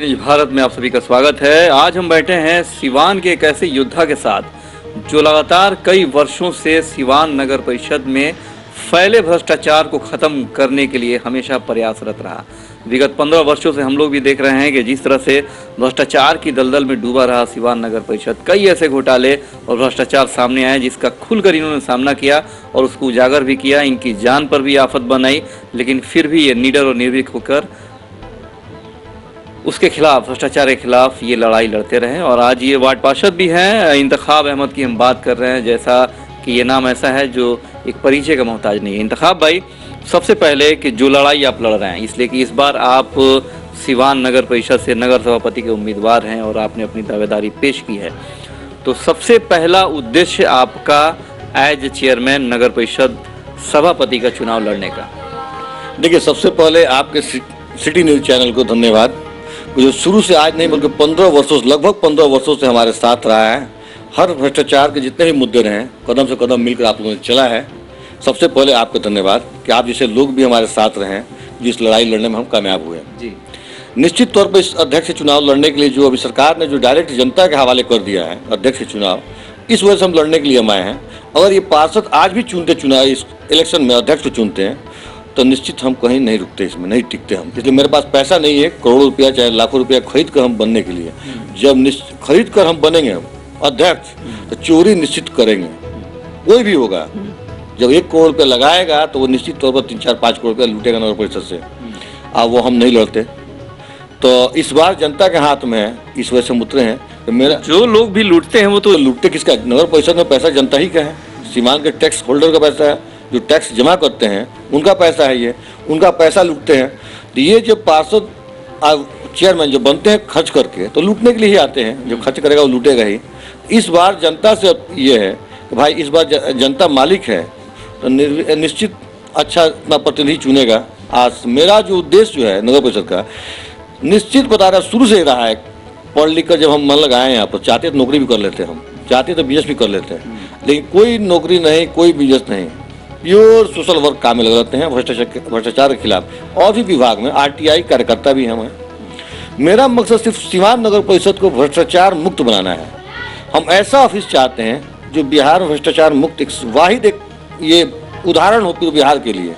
News Bharat में आप सभी का स्वागत है। आज हम बैठे हैं सिवान के एक ऐसे योद्धा के साथ जो लगातार कई वर्षों से सिवान नगर परिषद में फैले भ्रष्टाचार को खत्म करने के लिए हमेशा प्रयासरत रहा। विगत 15 वर्षों से हम लोग भी देख रहे हैं कि जिस तरह से भ्रष्टाचार की दलदल में डूबा रहा सिवान नगर परिषद, कई ऐसे घोटाले और भ्रष्टाचार सामने आए जिसका खुलकर इन्होंने सामना किया और उसको उजागर भी किया। इनकी जान पर भी आफत बनाई, लेकिन फिर भी ये निडर और निर्भीक होकर उसके खिलाफ, भ्रष्टाचार के खिलाफ ये लड़ाई लड़ते रहे। और आज ये वार्ड पार्षद भी हैं। इंतखाब अहमद की हम बात कर रहे हैं, जैसा कि ये नाम ऐसा है जो एक परिचय का मोहताज नहीं है। इंतखाब भाई, सबसे पहले कि जो लड़ाई आप लड़ रहे हैं, इसलिए कि इस बार आप सिवान नगर परिषद से नगर सभापति के उम्मीदवार हैं और आपने अपनी दावेदारी पेश की है, तो सबसे पहला उद्देश्य आपका एज चेयरमैन नगर परिषद सभापति का चुनाव लड़ने का? देखिए, सबसे पहले आपके सिटी न्यूज़ चैनल को धन्यवाद, जो शुरू से आज नहीं बल्कि 15 वर्षों से, लगभग 15 वर्षों से हमारे साथ रहा है। हर भ्रष्टाचार के जितने भी मुद्दे रहे, कदम से कदम मिलकर आप लोगों ने चला है। सबसे पहले आपको धन्यवाद कि आप जैसे लोग भी हमारे साथ रहे, जिस लड़ाई लड़ने में हम कामयाब हुए जी। निश्चित तौर पर इस अध्यक्ष चुनाव लड़ने के लिए जो अभी सरकार ने जो डायरेक्ट जनता के हवाले कर दिया है अध्यक्ष चुनाव, इस वजह से हम लड़ने के लिए हम आए हैं। अगर ये पार्षद आज भी चुनते, चुनाव इस इलेक्शन में अध्यक्ष को चुनते हैं, तो निश्चित हम कहीं नहीं रुकते, इसमें नहीं टिकते हम। इसलिए मेरे पास पैसा नहीं है करोड़ों रुपया चाहे लाखों रुपया खरीद कर हम बनने के लिए। जब खरीद कर हम बनेंगे अध्यक्ष, तो चोरी निश्चित करेंगे, कोई भी होगा। जब 1 करोड़ रुपया लगाएगा तो वो निश्चित तौर पर 3, 4, 5 करोड़ रुपया लूटेगा नगर परिषद से। अब वो हम नहीं लड़ते, तो इस बार जनता के हाथ में है, इस वजह से हम उतरे हैं। तो मेरा जो लोग भी लूटते हैं वो तो लूटते किसका? नगर परिषद में पैसा जनता ही का है, सीमान के टैक्स होल्डर का पैसा है, जो टैक्स जमा करते हैं उनका पैसा है, ये उनका पैसा लूटते हैं। तो ये जो पार्षद चेयरमैन जो बनते हैं खर्च करके, तो लूटने के लिए ही आते हैं। जो खर्च करेगा वो लूटेगा ही। इस बार जनता से ये है कि भाई इस बार जनता मालिक है, तो निश्चित अच्छा अपना प्रतिनिधि चुनेगा। आज मेरा जो उद्देश्य जो है नगर परिषद का, निश्चित बता रहा शुरू से रहा है, पढ़ लिख कर जब हम मन लगाए यहाँ पर, चाहते तो नौकरी भी कर लेते, हम चाहते तो बिजनेस भी कर लेते हैं, लेकिन कोई नौकरी नहीं, कोई बिजनेस नहीं, प्योर सोशल वर्क काम में लग जाते हैं भ्रष्टाचार के खिलाफ। और भी विभाग में RTI कार्यकर्ता भी हम हैं। मेरा मकसद सिर्फ सिवान नगर परिषद को भ्रष्टाचार मुक्त बनाना है। हम ऐसा ऑफिस चाहते हैं जो बिहार में भ्रष्टाचार मुक्त एक वाहिद एक ये उदाहरण हो पूरे बिहार के लिए,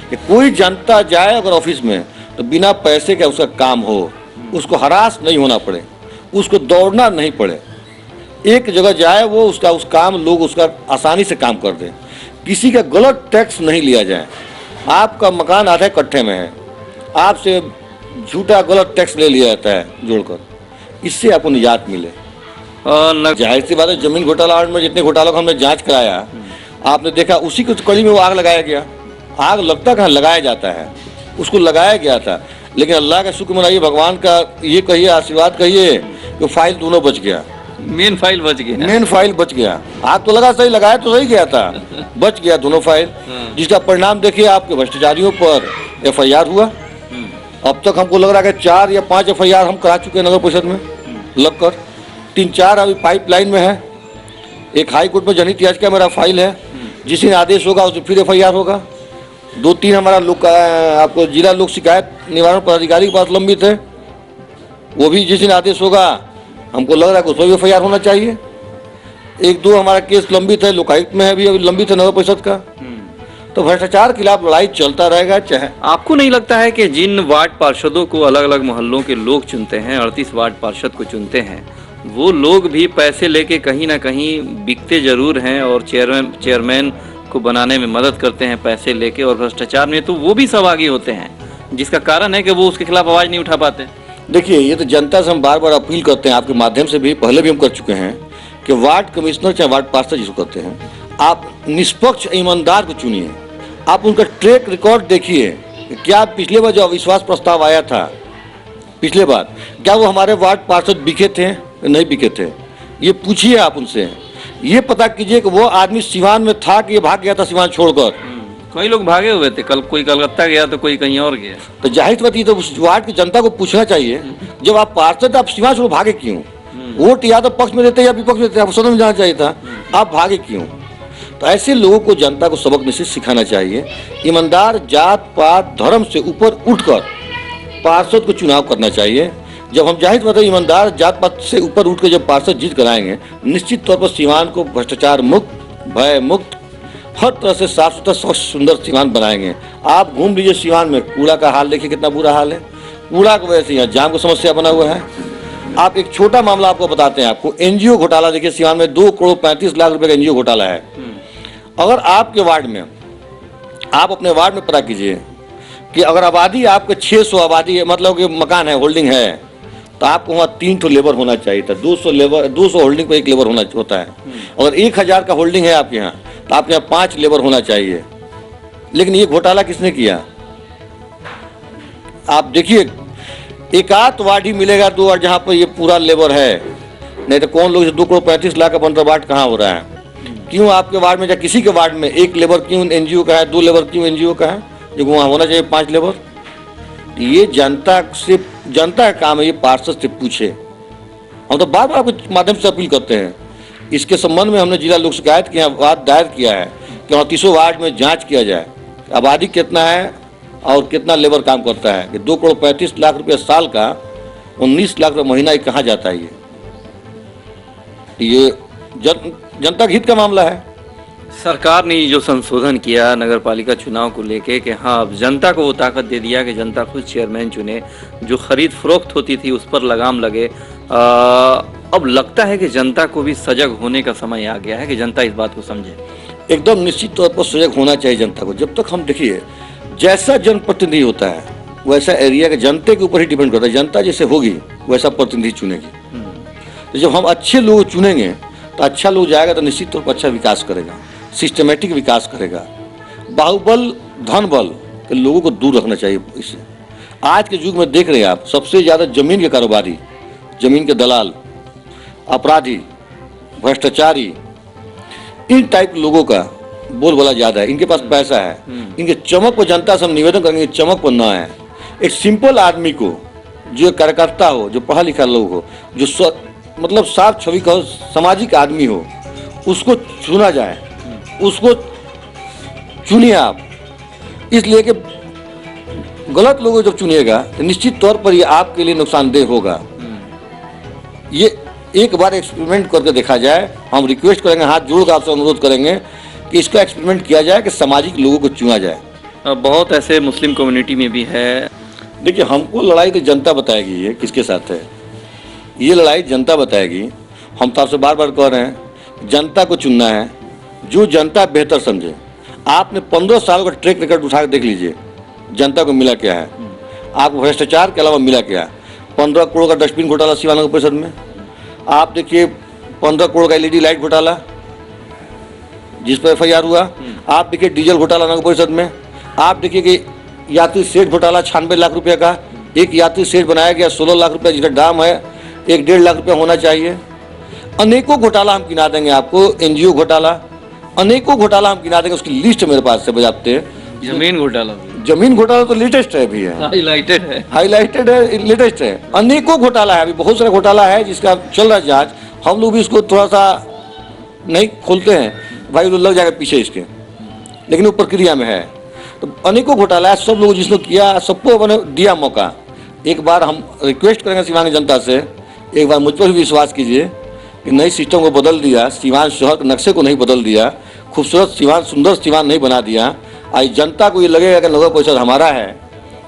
कि कोई जनता जाए अगर ऑफिस में तो बिना पैसे के उसका काम हो, उसको हरास नहीं होना पड़े, उसको दौड़ना नहीं पड़े, एक जगह जाए वो उसका उस काम लोग उसका आसानी से काम कर दें, किसी का गलत टैक्स नहीं लिया जाए। आपका मकान आधे कट्ठे में है, आपसे झूठा गलत टैक्स ले लिया जाता है जोड़कर, इससे आपको निजात मिले। जाहिर सी बात है, जमीन घोटाला में जितने घोटालों का हमने जांच कराया, आपने देखा उसी की कड़ी में वो आग लगाया गया। आग लगता कहाँ, लगाया जाता है, उसको लगाया गया था। लेकिन अल्लाह का शुक्र मनाइए, भगवान का ये कहिए, आशीर्वाद कहिए कि फाइल दोनों बच गया। मेन फाइल बच गया, मेन फाइल बच गया। आग तो लगा, सही लगाया तो सही गया था, बच गया दोनों फाइल, जिसका परिणाम देखिए आपके भ्रष्टाचारियों पर FIR हुआ। अब तक हमको लग रहा है कि 4 या 5 FIR हम करा चुके हैं नगर परिषद में लगकर। 3-4 अभी पाइपलाइन में है। एक हाई कोर्ट में जनहित याचिका मेरा फाइल है, जिस दिन आदेश होगा उससे फिर FIR होगा। 2-3 हमारा आपको जिला लोक शिकायत निवारण पदाधिकारी के पास लंबित है, वो भी जिस दिन आदेश होगा हमको लग रहा है कि उसमें भी FIR होना चाहिए। 1-2 हमारा केस लंबित है, लोकायुक्त में है भी, अभी लंबित है नगर परिषद का। तो भ्रष्टाचार के खिलाफ लड़ाई चलता रहेगा। चाहे आपको नहीं लगता है कि जिन वार्ड पार्षदों को अलग अलग मोहल्लों के लोग चुनते हैं, 38 वार्ड पार्षद को चुनते हैं, वो लोग भी पैसे लेके कहीं ना कहीं बिकते जरूर हैं और चेयरमैन को बनाने में मदद करते हैं पैसे लेके, और भ्रष्टाचार में तो वो भी सहभागी होते हैं, जिसका कारण है कि वो उसके खिलाफ आवाज़ नहीं उठा पाते? देखिए, ये तो जनता से हम बार बार अपील करते हैं, आपके माध्यम से भी पहले भी हम कर चुके हैं, कि वार्ड कमिश्नर चाहे वार्ड पार्षद जिसको करते हैं, आप निष्पक्ष ईमानदार को चुनिए। आप उनका ट्रैक रिकॉर्ड देखिए, क्या पिछले बार जो अविश्वास प्रस्ताव आया था, पिछले बार क्या वो हमारे वार्ड पार्षद बिके थे, नहीं बिके थे? ये पूछिए आप उनसे, ये पता कीजिए कि वो आदमी सिवान में था कि ये भाग गया था सिवान छोड़कर। कई लोग भागे हुए थे, कल कोई कलकत्ता गया तो कोई कहीं और गया। तो जाहिर बात, ये तो उस वार्ड की जनता को पूछना चाहिए, जब आप पार्षद आप सिवान छोड़ भागे क्यों? वोट या तो पक्ष में देते या विपक्ष में देते, आपको समझ में जाना चाहिए था, आप भागे क्यों? तो ऐसे लोगों को जनता को सबक निश्चित सिखाना चाहिए। ईमानदार, जात पात धर्म से ऊपर उठकर पार्षद को चुनाव करना चाहिए। जब हम जाहिर मतलब ईमानदार जात पात से ऊपर उठ के जब पार्षद जीत कराएंगे, निश्चित तौर पर सीवान को भ्रष्टाचार मुक्त, भय मुक्त, हर तरह से साफ सुथरा स्वच्छ सुंदर सीवान बनाएंगे। आप घूम लीजिए सीवान में, कूड़ा का हाल देखिए कितना बुरा हाल है। कूड़ा की वजह से यहाँ जाम की समस्या बना हुआ है। आप एक छोटा मामला आपको बताते हैं, आपको एनजीओ घोटाला देखिए, सीवान में 2 करोड़ 35 लाख रुपए का एनजीओ घोटाला है। अगर आपके वार्ड में, आप अपने वार्ड में पता कीजिए कि अगर आबादी आपके 600 आबादी है, मतलब कि मकान है, होल्डिंग है, तो आपको वहाँ 3 ठो लेबर होना चाहिए था। 200 होल्डिंग पर 1 लेबर होता है। अगर 1000 का होल्डिंग है आपके यहाँ, तो आपके यहाँ 5 लेबर होना चाहिए। लेकिन ये घोटाला किसने किया? आप देखिए, एक आध वार्ड ही मिलेगा 2 वार्ड जहाँ पर ये पूरा लेबर है, नहीं तो कौन लोग 2 करोड़ 35 लाख का बन रहा वार्ड कहाँ हो रहा है? क्यों आपके वार्ड में या किसी के वार्ड में 1 लेबर क्यों एनजीओ का है, 2 लेबर क्यों एनजीओ का है, जो वहाँ होना चाहिए 5 लेबर? ये जनता का काम है, ये पार्षद से पूछे। हम तो बार बार आपके माध्यम से अपील करते हैं। इसके संबंध में हमने जिला लोक शिकायत के यहाँ बात दायर किया है कि 29 वार्ड में जांच किया जाए, आबादी कितना है और कितना लेबर काम करता है। कि 2 करोड़ 35 लाख रुपये साल का 19 लाख रुपये महीना कहाँ जाता है? ये जनता के हित का मामला है। सरकार ने जो संशोधन किया नगर पालिका चुनाव को लेके कि हाँ, अब जनता को वो ताकत दे दिया कि जनता खुद चेयरमैन चुने, जो खरीद फरोख्त होती थी उस पर लगाम लगे। अब लगता है कि जनता को भी सजग होने का समय आ गया है कि जनता इस बात को समझे। एकदम निश्चित तौर पर सजग होना चाहिए जनता को। जब तक हम देखिए, जैसा जनप्रतिनिधि होता है वैसा एरिया के जनता के ऊपर ही डिपेंड करता है। जनता जैसे होगी वैसा प्रतिनिधि चुनेगी। तो जब हम अच्छे लोग चुनेंगे तो अच्छा लोग जाएगा तो निश्चित तौर पर अच्छा विकास करेगा, सिस्टमेटिक विकास करेगा। बाहुबल धन बल के लोगों को दूर रखना चाहिए। इससे आज के युग में देख रहे हैं आप, सबसे ज़्यादा जमीन के कारोबारी, जमीन के दलाल, अपराधी, भ्रष्टाचारी, इन टाइप लोगों का बोलबाला ज़्यादा है। इनके पास पैसा है, इनके चमक पर जनता से हम निवेदन करेंगे, चमक पर ना है। एक सिंपल आदमी को, जो कार्यकर्ता हो, जो पढ़ा लिखा लोग हो, जो मतलब साफ छवि का सामाजिक आदमी हो, उसको चुना जाए, उसको चुनिए आप। इसलिए कि गलत लोगों जब चुनिएगा तो निश्चित तौर पर ये आपके लिए नुकसानदेह होगा। ये एक बार एक्सपेरिमेंट करके देखा जाए। हम रिक्वेस्ट करेंगे, हाथ जोड़कर आपसे अनुरोध करेंगे कि इसका एक्सपेरिमेंट किया जाए कि सामाजिक लोगों को चुना जाए। बहुत ऐसे मुस्लिम कम्युनिटी में भी है। देखिए, हमको लड़ाई तो जनता बताएगी ये किसके साथ है, ये लड़ाई जनता बताएगी। हम तो आपसे बार बार कह रहे हैं, जनता को चुनना है, जो जनता बेहतर समझे। आपने 15 साल का ट्रैक रिकॉर्ड उठा कर देख लीजिए, जनता को मिला क्या है, आपको भ्रष्टाचार के अलावा मिला क्या? 15 करोड़ का डस्टबिन घोटाला सीवान नगर परिषद में, आप देखिए 15 करोड़ का LED लाइट घोटाला जिस पर FIR हुआ, आप देखिए डीजल घोटाला नगर परिषद में, आप देखिए कि यात्री सेठ घोटाला 96 लाख रुपये का, एक यात्री सेठ बनाया गया 16 लाख रुपये, जिसका दाम है 1-1.5 लाख रुपया होना चाहिए। अनेकों घोटाला हम गिना देंगे आपको, NGO घोटाला, अनेकों घोटाला हम गिना देंगे। उसकी लिस्ट मेरे पास से बजाते हैं। जमीन घोटाला तो लेटेस्ट है, अभी है, हाईलाइटेड है, लेटेस्ट है। अनेकों घोटाला है, अभी बहुत सारा घोटाला है जिसका चल रहा है जांच। हम लोग भी इसको थोड़ा सा नहीं खोलते हैं, भाई वो लग जाएगा पीछे इसके, लेकिन वो प्रक्रिया में है। तो अनेकों घोटाला है, सब लोग जिसने किया सबको मैंने दिया मौका। एक बार हम रिक्वेस्ट करेंगे सीवान की जनता से, एक बार मुझ पर भी विश्वास कीजिए कि नई सिस्टम को बदल दिया, सीवान शहर के नक्शे को नहीं बदल दिया, खूबसूरत सीवान, सुंदर सीवान नहीं बना दिया। आज जनता को ये लगेगा कि नगर परिषद हमारा है,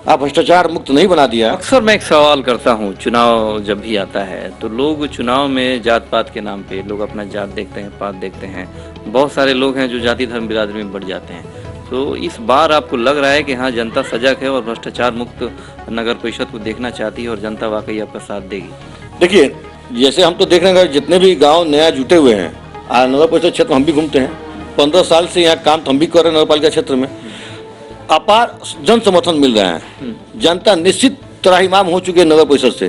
आप भ्रष्टाचार मुक्त नहीं बना दिया। अक्सर मैं एक सवाल करता हूँ, चुनाव जब भी आता है तो लोग चुनाव में जात पात के नाम पे लोग अपना जात देखते हैं, पात देखते हैं। बहुत सारे लोग हैं जो जाति धर्म बिरादरी में बढ़ जाते हैं। तो इस बार आपको लग रहा है कि हाँ, जनता सजग है और भ्रष्टाचार मुक्त नगर परिषद को देखना चाहती है और जनता वाकई आपका साथ देगी? देखिए, जैसे हम तो देख रहे हैं जितने भी गांव नया जुटे हुए हैं, नगर परिषद क्षेत्र हम भी घूमते हैं, 15 साल से यहाँ काम हम भी कर रहे हैं। नगर पालिका क्षेत्र में अपार जन समर्थन मिल रहा है। जनता निश्चित त्राहिमाम हो चुके हैं नगर परिषद से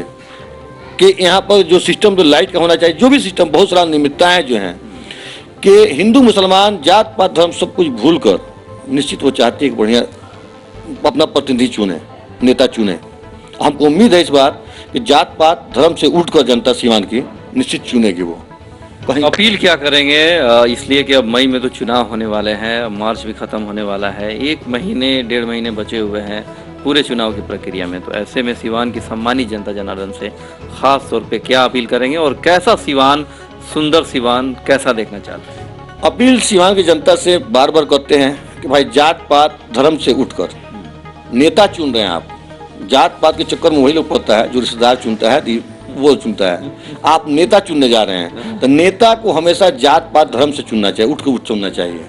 कि यहाँ पर जो सिस्टम, जो लाइट का होना चाहिए, जो भी सिस्टम, बहुत सारा नियमितताएं जो हैं कि हिंदू मुसलमान जात पात धर्म सब कुछ भूल कर निश्चित वो चाहती है कि बढ़िया अपना प्रतिनिधि चुने, नेता चुने। हमको उम्मीद है इस बार कि जात पात धर्म से उठकर जनता सीवान की निश्चित चुनेगी। वो अपील क्या करेंगे, इसलिए कि अब मई में तो चुनाव होने वाले हैं, मार्च भी खत्म होने वाला है, 1 महीने 1.5 महीने बचे हुए हैं पूरे चुनाव की प्रक्रिया में। तो ऐसे में सिवान की सम्मानित जनता जनार्दन से खास तौर पे क्या अपील करेंगे और कैसा सिवान, सुंदर सिवान कैसा देखना चाहते हैं? अपील सिवान की जनता से बार बार करते हैं कि भाई जात पात धर्म से उठकर नेता चुन रहे हैं आप। जात पात के चक्कर में वही लोग पड़ता है जो रिश्तेदार चुनता है, वो चुनता है। आप नेता चुनने जा रहे हैं तो नेता को हमेशा जात पात धर्म से चुनना चाहिए, उठ के चुनना चाहिए।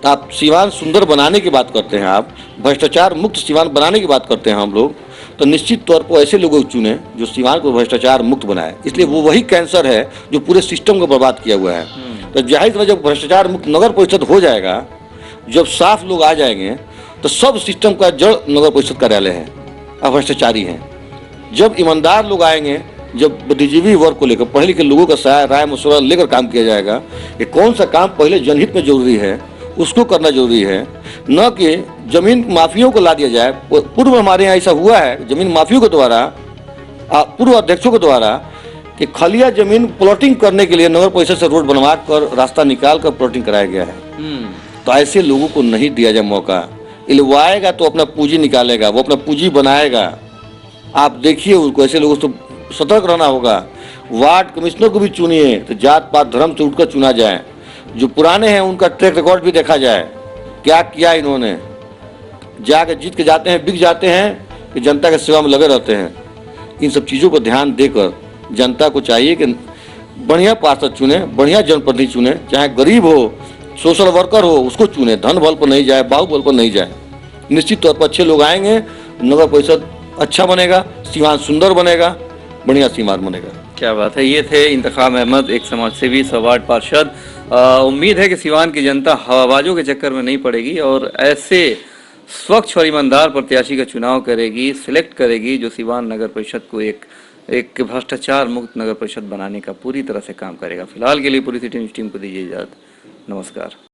तो आप सिवान सुंदर बनाने की बात करते हैं, आप भ्रष्टाचार मुक्त सिवान बनाने की बात करते हैं हम लोग, तो निश्चित तौर पर ऐसे लोगों को चुने जो सिवान को भ्रष्टाचार मुक्त बनाए। इसलिए वो वही कैंसर है जो पूरे सिस्टम को बर्बाद किया हुआ है। तो जाहिर है जब भ्रष्टाचार मुक्त नगर परिषद हो जाएगा, जब साफ लोग आ जाएंगे तो सब सिस्टम का जड़ नगर परिषद कार्यालय है, भ्रष्टाचारी है। जब ईमानदार लोग आएंगे, जब बुद्धिजीवी वर्ग को लेकर पढ़े लिखे लोगों का राय मशवरा लेकर काम किया जाएगा कि कौन सा काम पहले जनहित में जरूरी है उसको करना जरूरी है, न कि जमीन माफियों को ला दिया जाए। पूर्व हमारे यहाँ ऐसा हुआ है जमीन माफियों के द्वारा, पूर्व अध्यक्षों के द्वारा कि खलिया जमीन प्लॉटिंग करने के लिए नगर परिषद से रोड बनवा कर रास्ता निकाल कर प्लॉटिंग कराया गया है। तो ऐसे लोगों को नहीं दिया जाए मौका। वो आएगा तो अपना पूंजी निकालेगा, वो अपना पूंजी बनाएगा। आप देखिए उसको, ऐसे लोगों से सतर्क रहना होगा। वार्ड कमिश्नर को भी चुनिए तो जात पात धर्म से उठकर चुना जाए। जो पुराने हैं उनका ट्रैक रिकॉर्ड भी देखा जाए, क्या किया इन्होंने। जाकर जीत के जाते हैं, बिक जाते हैं कि जनता के सेवा में लगे रहते हैं। इन सब चीज़ों पर ध्यान देकर जनता को चाहिए कि बढ़िया पार्षद चुने, बढ़िया जनप्रतिनिधि चुने, चाहे गरीब हो, सोशल वर्कर हो, उसको चुने। धन बल पर नहीं जाए, बाहुबल पर नहीं जाए। निश्चित तौर पर अच्छे लोग आएंगे, नगर परिषद अच्छा बनेगा, सिवान सुंदर बनेगा, बढ़िया सिवान बनेगा। क्या बात है। ये थे इंतखाब अहमद, एक समाज सेवी, वार्ड पार्षद। उम्मीद है कि सिवान की जनता हवाबाजों के चक्कर में नहीं पड़ेगी और ऐसे स्वच्छ और ईमानदार प्रत्याशी का चुनाव करेगी, सिलेक्ट करेगी जो सिवान नगर परिषद को एक भ्रष्टाचार मुक्त नगर परिषद बनाने का पूरी तरह से काम करेगा। फिलहाल के लिए पूरी सिटी न्यूज़ टीम को दीजिए इजाजत। नमस्कार।